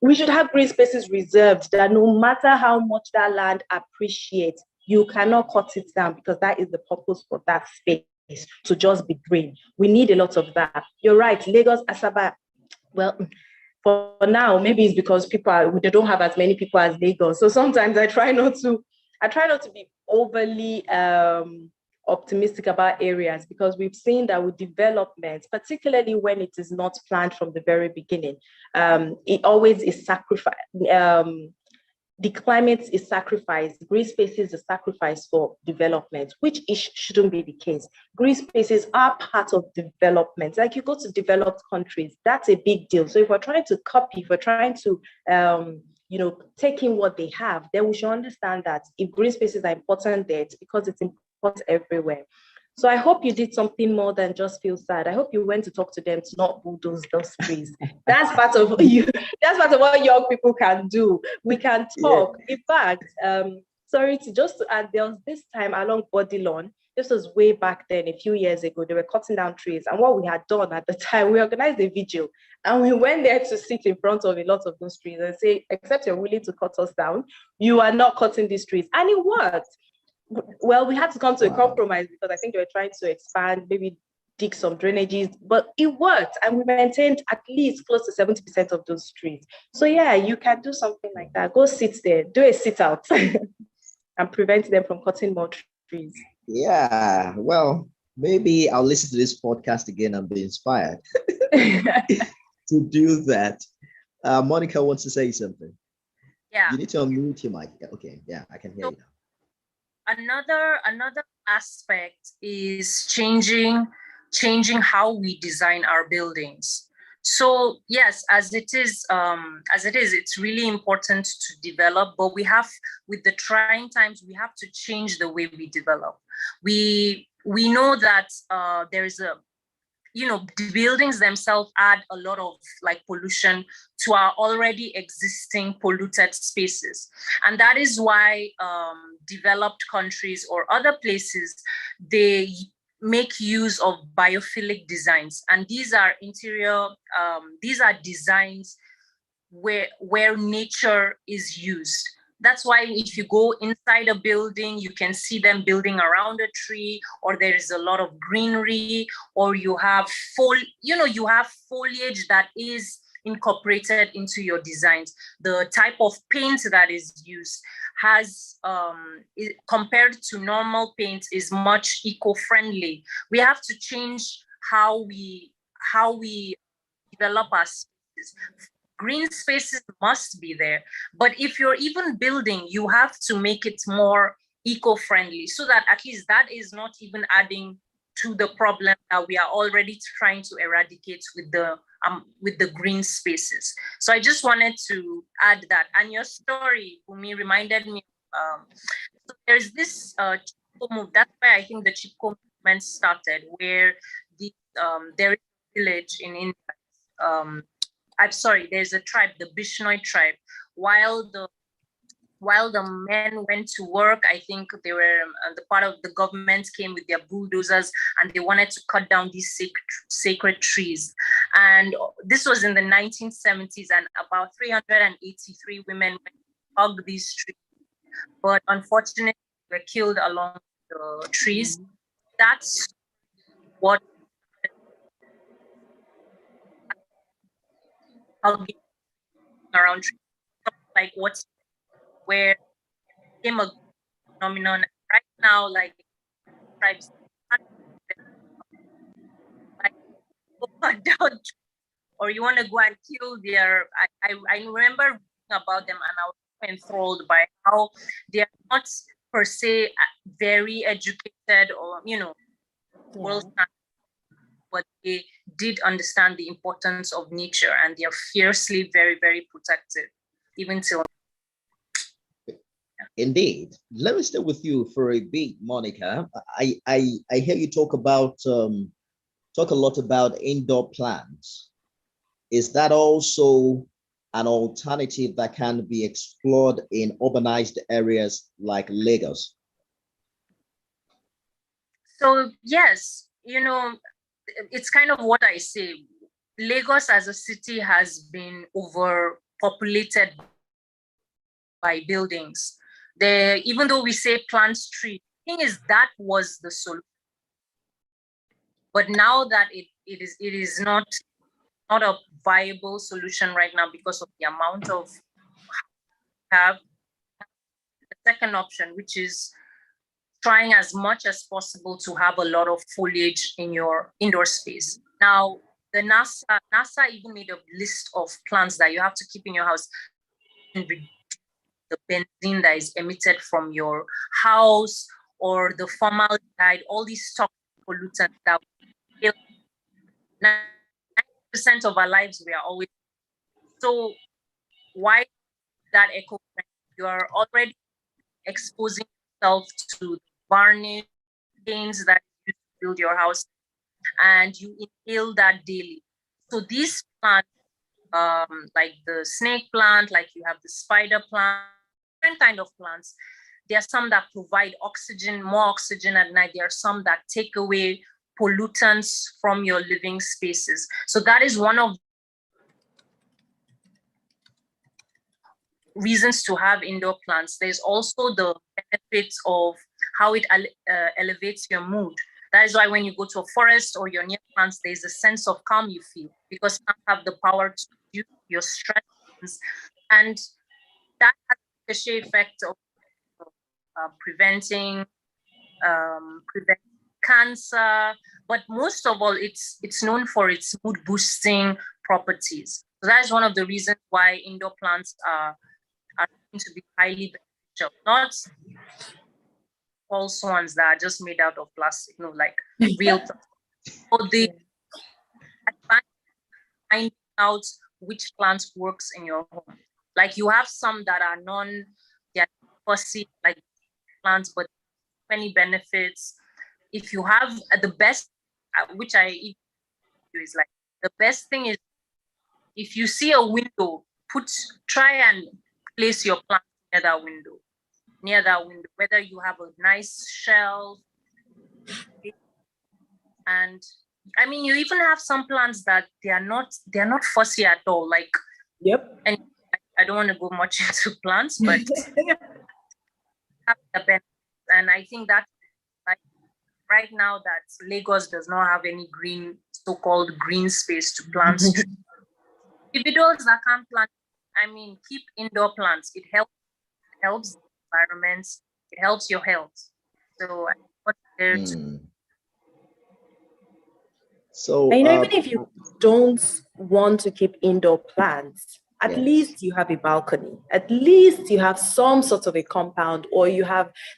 We should have green spaces reserved, that no matter how much that land appreciates, you cannot cut it down, because that is the purpose for that space, to just be green. We need a lot of that. You're right, Lagos, Asaba, well, for now, maybe it's because they don't have as many people as Lagos. So sometimes I try not to be overly optimistic about areas, because we've seen that with development, particularly when it is not planned from the very beginning, it always is sacrifice. The climate is sacrificed. Green spaces is sacrificed for development, which shouldn't be the case. Green spaces are part of development. Like, you go to developed countries, that's a big deal. So if we're trying to copy, if we're trying to take in what they have, then we should understand that if green spaces are important there, it's because it's important everywhere. So I hope you did something more than just feel sad. I hope you went to talk to them to not bulldoze those trees. That's part of you. That's part of what young people can do. We can talk. Yeah. In fact, sorry to just to add, there was this time along Body Lawn. This was way back then, a few years ago. They were cutting down trees, and what we had done at the time, we organized a vigil, and we went there to sit in front of a lot of those trees and say, "Except you're willing to cut us down, you are not cutting these trees," and it worked. Well, we had to come to a compromise because I think they were trying to expand, maybe dig some drainages, but it worked, and we maintained at least close to 70% of those trees. So yeah, you can do something like that. Go sit there, do a sit out, and prevent them from cutting more trees. Yeah, well, maybe I'll listen to this podcast again and be inspired to do that. Monica wants to say something. Yeah. You need to unmute your mic. Okay, yeah, I can hear you now. Another aspect is changing how we design our buildings. So yes, as it is, it's really important to develop, but with the trying times, we have to change the way we develop. We know that there is the buildings themselves add a lot of pollution to our already existing polluted spaces. And that is why developed countries or other places, they make use of biophilic designs. And these are these are designs where nature is used. That's why if you go inside a building, you can see them building around a tree, or there is a lot of greenery, or you have foliage that is incorporated into your designs. The type of paint that is used compared to normal paint is much eco-friendly. We have to change how we develop our spaces. Green spaces must be there, but if you're even building, you have to make it more eco-friendly so that at least that is not even adding to the problem that we are already trying to eradicate with the green spaces. So I just wanted to add that. And your story, Bunmi, reminded me. So there's this Chipko move. That's why I think the Chipko movement started, where there is a village in India. There's a tribe, the Bishnoi tribe. While the men went to work, I think they were the part of the government came with their bulldozers, and they wanted to cut down these sacred trees. And this was in the 1970s, and about 383 women went to hug these trees. But unfortunately, they were killed along the trees. That's what hugging around trees, like what's where became a phenomenon right now, tribes go cut down, or you want to go and kill their. I remember reading about them, and I was enthralled by how they are not per se very educated or well standard, but they did understand the importance of nature, and they are fiercely very, very protective, even till. Indeed. Let me stay with you for a bit, Monica. I hear you talk a lot about indoor plants. Is that also an alternative that can be explored in urbanized areas like Lagos? So yes, it's kind of what I say. Lagos as a city has been overpopulated by buildings. Even though we say plant trees, the thing is that was the solution. But now that it is not a viable solution right now because of the amount of have the second option, which is trying as much as possible to have a lot of foliage in your indoor space. Now, the NASA even made a list of plants that you have to keep in your house and the benzene that is emitted from your house, or the formaldehyde, all these toxic pollutants that 90% of our lives we are always. So why that eco-friendly, you are already exposing yourself to varnish stains that you build your house, and you inhale that daily. So these plants, like the snake plant, like you have the spider plant, different kind of plants. There are some that provide oxygen, more oxygen at night. There are some that take away pollutants from your living spaces. So that is one of reasons to have indoor plants. There's also the benefits of how it elevates your mood. That is why when you go to a forest or you're near plants, there's a sense of calm you feel, because plants have the power to reduce your stress. And that has a shade effect of preventing cancer. But most of all, it's known for its mood boosting properties. So that is one of the reasons why indoor plants are going to be highly beneficial, not false ones that are just made out of plastic, no, like real plastic. So the finding out which plant works in your home. Like you have some that are they're fussy like plants, but many benefits. If you have the best, which I do is like, the best thing is if you see a window, try and place your plant near that window, whether you have a nice shelf. And I mean, you even have some plants that they're not fussy at all. Like, yep. And I don't want to go much into plants, but have the benefits. And I think that like right now that Lagos does not have any so-called green space to plant. Individuals that can't plant, I mean, keep indoor plants. It helps the environment. It helps your health. So I want there to. So and even if you don't want to keep indoor plants, at least you have a balcony. At least you have some sort of a compound, or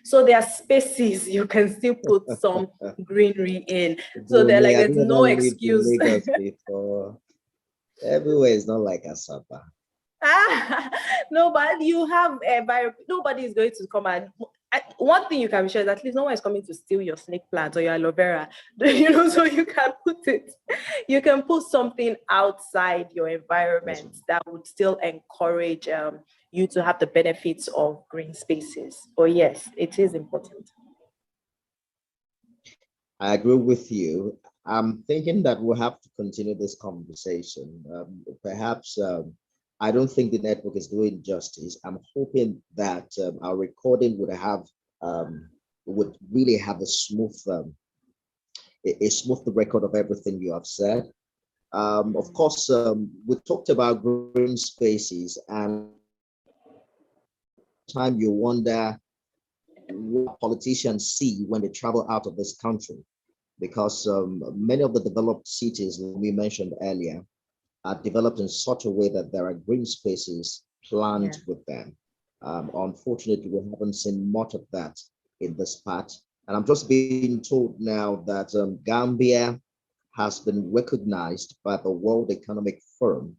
so there are spaces you can still put some greenery in. So they're like, there's no excuse. Everywhere is not like Asaba. No, but you have nobody is going to come and one thing you can be sure is at least no one is coming to steal your snake plant or your aloe vera. So you can put something outside your environment that would still encourage you to have the benefits of green spaces. But yes, it is important. I agree with you. I'm thinking that we'll have to continue this conversation. Perhaps I don't think the network is doing justice. I'm hoping that our recording would really have a smooth record of everything you have said. Of course, we talked about green spaces, and time you wonder what politicians see when they travel out of this country, because many of the developed cities we mentioned earlier are developed in such a way that there are green spaces planned with them. Unfortunately, we haven't seen much of that in this part. And I'm just being told now that Gambia has been recognized by the World Economic Forum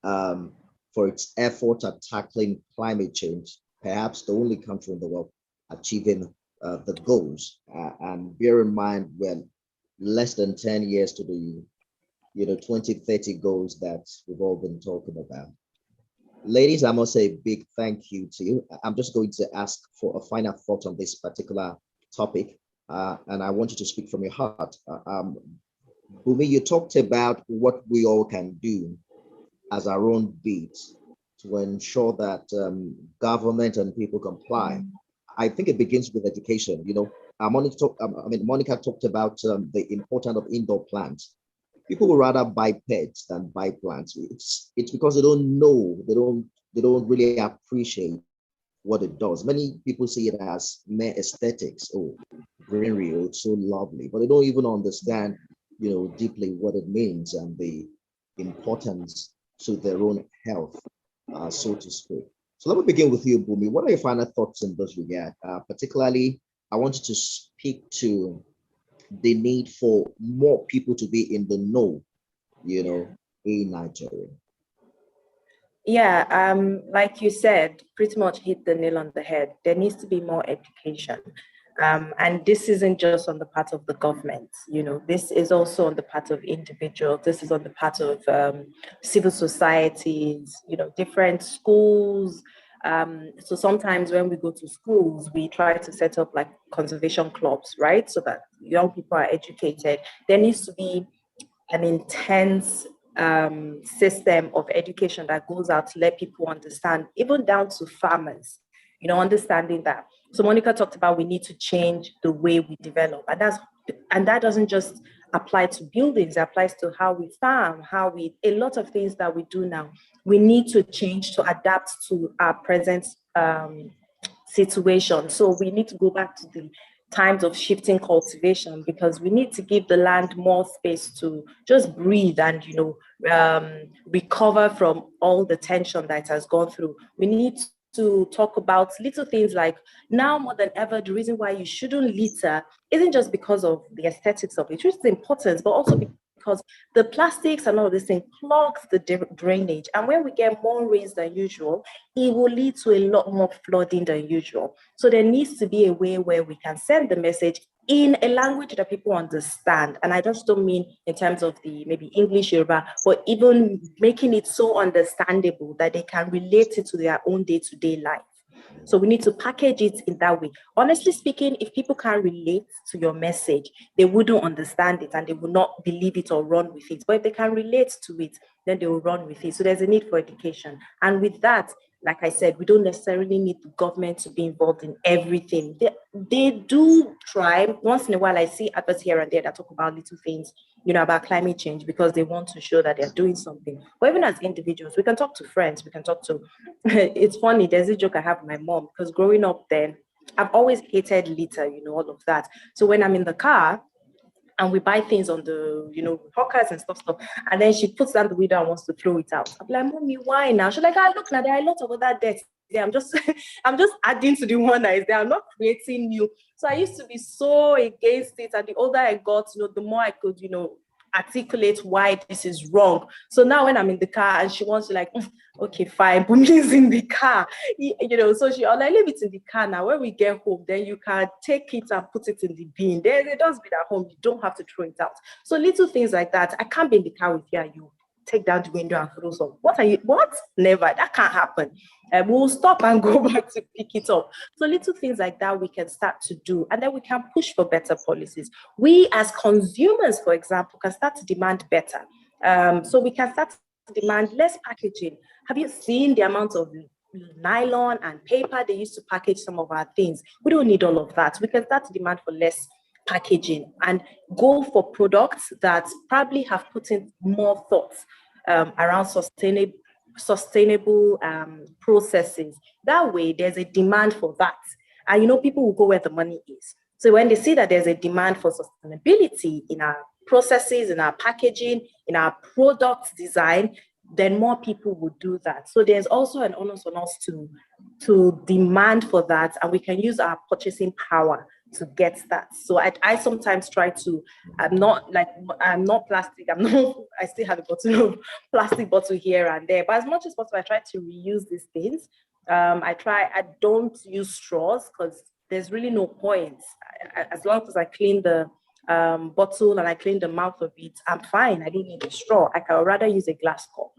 for its effort at tackling climate change, perhaps the only country in the world achieving the goals. And bear in mind, we're less than 10 years to the 2030 goals that we've all been talking about. Ladies, I must say a big thank you to you. I'm just going to ask for a final thought on this particular topic, and I want you to speak from your heart. Bunmi, you talked about what we all can do as our own bit to ensure that government and people comply. I think it begins with education. Monica talked about the importance of indoor plants. People would rather buy pets than buy plants. It's because they don't know, they don't really appreciate what it does. Many people see it as mere aesthetics. Oh, greenery, oh, it's so lovely, but they don't even understand, deeply what it means and the importance to their own health, so to speak. So let me begin with you, Bunmi. What are your final thoughts in this regard? Particularly, I want you to speak to the need for more people to be in the know, in Nigeria. Yeah, like you said, pretty much hit the nail on the head. There needs to be more education. And this isn't just on the part of the government, this is also on the part of individuals. This is on the part of civil societies, different schools. So sometimes when we go to schools, we try to set up like conservation clubs, right? So that young people are educated. There needs to be an intense system of education that goes out to let people understand, even down to farmers, understanding that. So Monica talked about we need to change the way we develop, and that doesn't just apply to buildings, it applies to how we farm, a lot of things that we do now. We need to change to adapt to our present situation. So we need to go back to the times of shifting cultivation, because we need to give the land more space to just breathe and recover from all the tension that it has gone through. We need to talk about little things like, now more than ever, the reason why you shouldn't litter isn't just because of the aesthetics of it, which is important, but also because the plastics and all of this thing clogs the drainage. And when we get more rains than usual, it will lead to a lot more flooding than usual. So there needs to be a way where we can send the message in a language that people understand. And I just don't mean in terms of the maybe English, Yoruba, but even making it so understandable that they can relate it to their own day-to-day life. So we need to package it in that way. Honestly speaking, if people can't relate to your message, they wouldn't understand it and they will not believe it or run with it. But if they can relate to it, then they will run with it. So there's a need for education. And with that, like I said, we don't necessarily need the government to be involved in everything. They do try. Once in a while, I see adverts here and there that talk about little things, about climate change, because they want to show that they're doing something. But even as individuals, we can talk to friends, we can talk to, it's funny, there's a joke I have with my mom, because growing up then, I've always hated litter, all of that. So when I'm in the car, and we buy things on the, hawkers and stuff. And then she puts down the window and wants to throw it out. I'm like, Mommy, why now? She's like, look, now there are a lot of other debt there. I'm just adding to the one that is there. I'm not creating new. So I used to be so against it. And the older I got, the more I could, articulate why this is wrong. So now when I'm in the car and she wants to like, okay, fine, Bunmi's in the car, so she, I'll like, leave it in the car now. When we get home, then you can take it and put it in the bin. There's a dustbin at home. You don't have to throw it out. So little things like that. I can't be in the car with you and you take down the window and throw some. What? Never. That can't happen. We'll stop and go back to pick it up. So little things like that we can start to do, and then we can push for better policies. We as consumers, for example, can start to demand better. So we can start to demand less packaging. Have you seen the amount of nylon and paper they used to package some of our things? We don't need all of that. We can start to demand for less packaging and go for products that probably have put in more thoughts around sustainable processes. That way, there's a demand for that. And people will go where the money is. So when they see that there's a demand for sustainability in our processes, in our packaging, in our product design, then more people will do that. So there's also an onus on us to demand for that, and we can use our purchasing power to get that. So I sometimes try to, I'm not plastic, I still have a bottle of plastic bottle here and there, but as much as possible, I try to reuse these things. I don't use straws because there's really no point. As long as I clean the bottle and I clean the mouth of it, I'm fine. I don't need a straw. I can rather use a glass cup.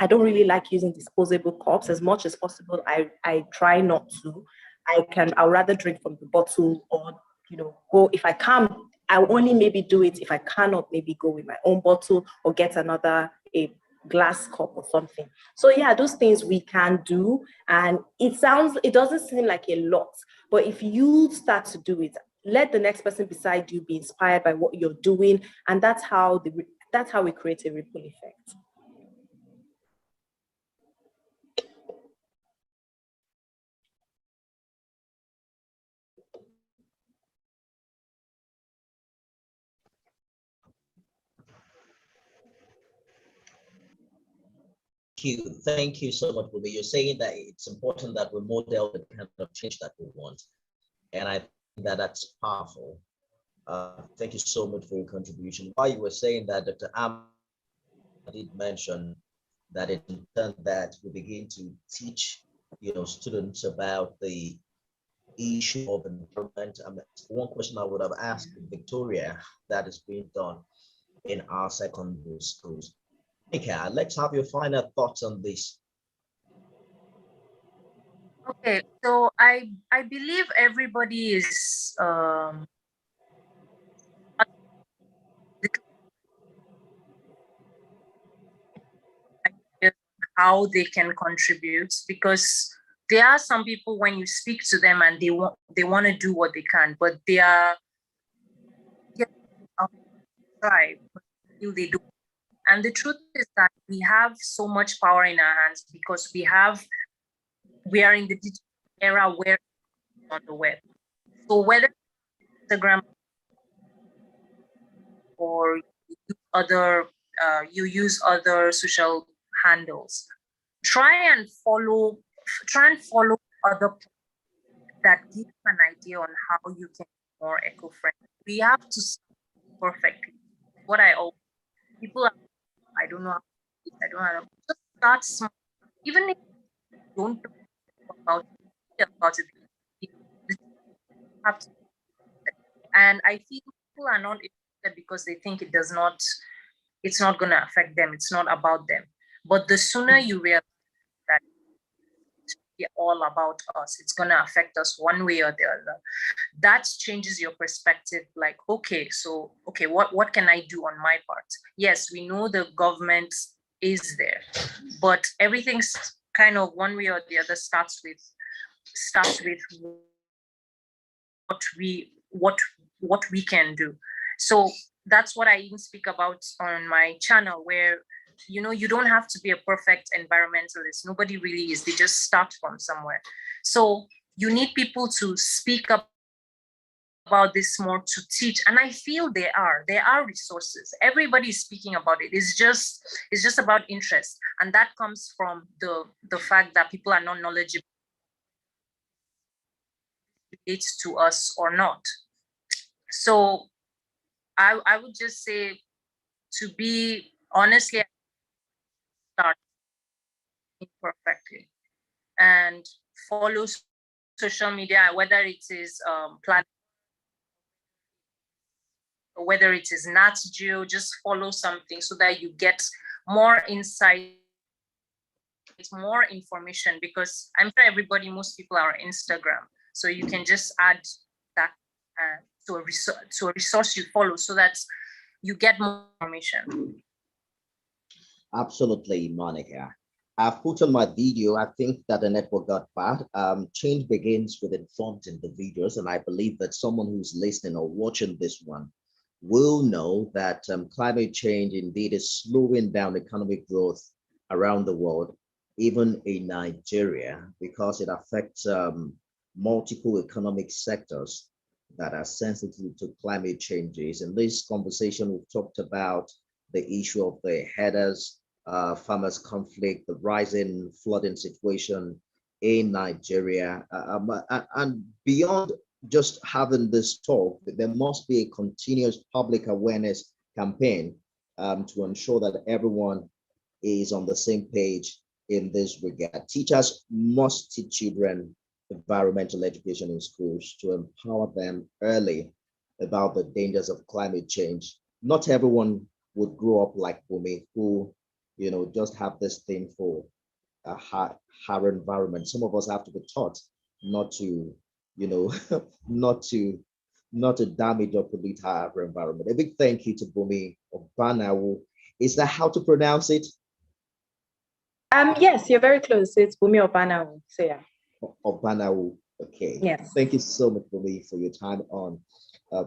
I don't really like using disposable cups. As much as possible, I try not to. I'd rather drink from the bottle, or go, if I can, I'll only maybe do it if I cannot maybe go with my own bottle or get a glass cup or something. So yeah, those things we can do, and it doesn't seem like a lot, but if you start to do it, let the next person beside you be inspired by what you're doing, and that's how we create a ripple effect. Thank you so much, Bunmi. You're saying that it's important that we model the kind of change that we want. And I think that that's powerful. Thank you so much for your contribution. While you were saying that, Dr. Am did mention that in turn that we begin to teach, students about the issue of environment. One question I would have asked Victoria that is being done in our secondary schools. Nika, let's have your final thoughts on this. Okay, so I believe everybody is how they can contribute, because there are some people when you speak to them and they want to do what they can, but they are try, but still they do. And the truth is that we have so much power in our hands because we are in the digital era where on the web. So whether Instagram or you use other social handles, try and follow other that give an idea on how you can be more eco-friendly. We have to start perfectly. What I always people are, I don't know how to, I don't know how to just start small. Even if you don't talk about it, you have to. And I feel people are not interested because they think it's not going to affect them. It's not about them. But the sooner you realize that it's all about us, it's going to affect us one way or the other, that changes your perspective. Like, okay, what can I do on my part? Yes, we know the government is there, but everything's kind of one way or the other starts with what we can do. So that's what I even speak about on my channel, where you don't have to be a perfect environmentalist. Nobody really is. They just start from somewhere. So you need people to speak up about this more, to teach, and I feel there are resources. Everybody is speaking about it. It's just about interest, and that comes from the fact that people are not knowledgeable relates to us or not. So I would just say, to be honestly, start imperfectly and follow social media, whether it is whether it is Nat Geo, just follow something so that you get more insight, more information, because I'm sure most people are on Instagram. So you can just add that to a resource you follow so that you get more information. Absolutely, Monica. I've put on my video, I think that the network got bad. Change begins with informed individuals, and I believe that someone who's listening or watching this one will know that climate change indeed is slowing down economic growth around the world, even in Nigeria, because it affects multiple economic sectors that are sensitive to climate changes. In this conversation, we've talked about the issue of the headers, farmers' conflict, the rising flooding situation in Nigeria, and beyond just having this talk, there must be a continuous public awareness campaign to ensure that everyone is on the same page in this regard. Teachers must teach children environmental education in schools to empower them early about the dangers of climate change. Not everyone would grow up like Bunmi, who, just have this thing for our environment. Some of us have to be taught not to, not to damage or pollute our environment. A big thank you to Bunmi Obanawu. Is that how to pronounce it? Yes, you're very close. It's Bunmi Obanawu. So yeah. Obanawu. Okay. Yes. Thank you so much, Bunmi, for your time on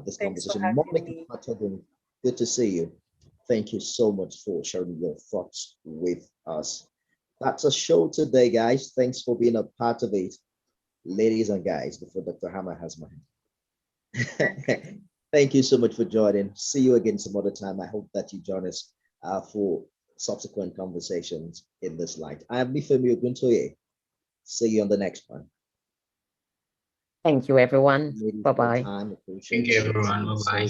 this conversation. Monica Fatogun, good to see you. Thank you so much for sharing your thoughts with us. That's a show today, guys. Thanks for being a part of it, ladies and guys, before Dr. Hammer has my hand. Thank you so much for joining. See you again some other time. I hope that you join us for subsequent conversations in this light. I am Nifemi Oguntoye. See you on the next one. Thank you, everyone. Bye-bye. Thank you, everyone. Bye-bye.